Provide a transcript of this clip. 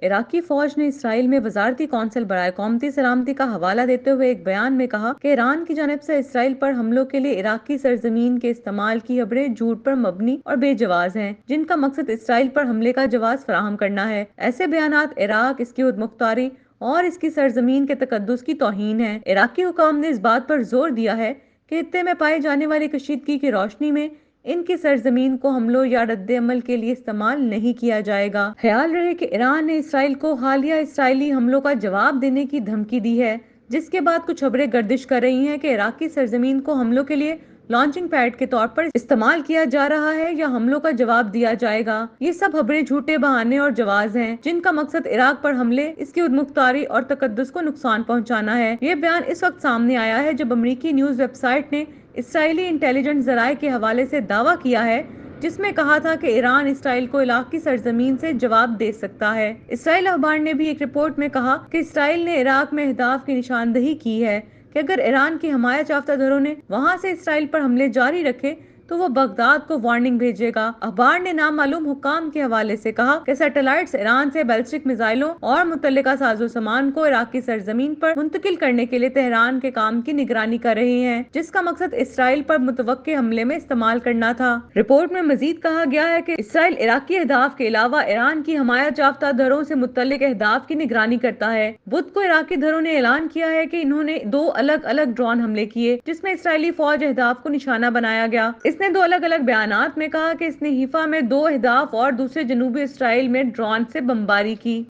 عراقی فوج نے اسرائیل میں وزارتی کونسل برائے قومتی سلامتی کا حوالہ دیتے ہوئے ایک بیان میں کہا کہ ایران کی جانب سے اسرائیل پر حملوں کے لیے عراقی سرزمین کے استعمال کی خبریں جھوٹ پر مبنی اور بے جواز ہیں، جن کا مقصد اسرائیل پر حملے کا جواز فراہم کرنا ہے۔ ایسے بیانات عراق، اس کی خود مختاری اور اس کی سرزمین کے تقدس کی توہین ہے۔ عراقی حکام نے اس بات پر زور دیا ہے کہ خطے میں پائی جانے والی کشیدگی کی روشنی میں ان کی سرزمین کو حملوں یا رد عمل کے لیے استعمال نہیں کیا جائے گا۔ خیال رہے کہ ایران نے اسرائیل کو حالیہ اسرائیلی حملوں کا جواب دینے کی دھمکی دی ہے، جس کے بعد کچھ خبریں گردش کر رہی ہیں کہ عراقی سرزمین کو حملوں کے لیے لانچنگ پیڈ کے طور پر استعمال کیا جا رہا ہے یا حملوں کا جواب دیا جائے گا۔ یہ سب خبریں جھوٹے بہانے اور جواز ہیں، جن کا مقصد عراق پر حملے، اس کی خود مختاری اور تقدس کو نقصان پہنچانا ہے۔ یہ بیان اس وقت سامنے آیا ہے جب امریکی نیوز ویب سائٹ نے اسرائیلی انٹیلیجنس ذرائع کے حوالے سے دعویٰ کیا ہے، جس میں کہا تھا کہ ایران اسرائیل کو عراقی سرزمین سے جواب دے سکتا ہے۔ اسرائیل اخبار نے بھی ایک رپورٹ میں کہا کہ اسرائیل نے عراق میں اہداف کی نشاندہی کی ہے کہ اگر ایران کی حمایت یافتہ دھڑوں نے وہاں سے اسرائیل پر حملے جاری رکھے تو وہ بغداد کو وارننگ بھیجے گا۔ اخبار نے نامعلوم حکام کے حوالے سے کہا کہ سیٹلائٹس ایران سے بیلسٹک میزائلوں اور متعلقہ ساز و سامان کو عراقی سرزمین پر منتقل کرنے کے لیے تہران کے کام کی نگرانی کر رہے ہیں، جس کا مقصد اسرائیل پر متوقع حملے میں استعمال کرنا تھا۔ رپورٹ میں مزید کہا گیا ہے کہ اسرائیل عراقی اہداف کے علاوہ ایران کی حمایت یافتہ دھڑوں سے متعلق اہداف کی نگرانی کرتا ہے۔ بدھ کو عراقی دھڑوں نے اعلان کیا ہے کہ انہوں نے 2 الگ الگ ڈرون حملے کیے جس میں اسرائیلی فوج اہداف کو نشانہ بنایا گیا۔ اس نے 2 الگ الگ بیانات میں کہا کہ اس نے حیفا میں 2 اہداف اور دوسرے جنوبی اسرائیل میں ڈرون سے بمباری کی۔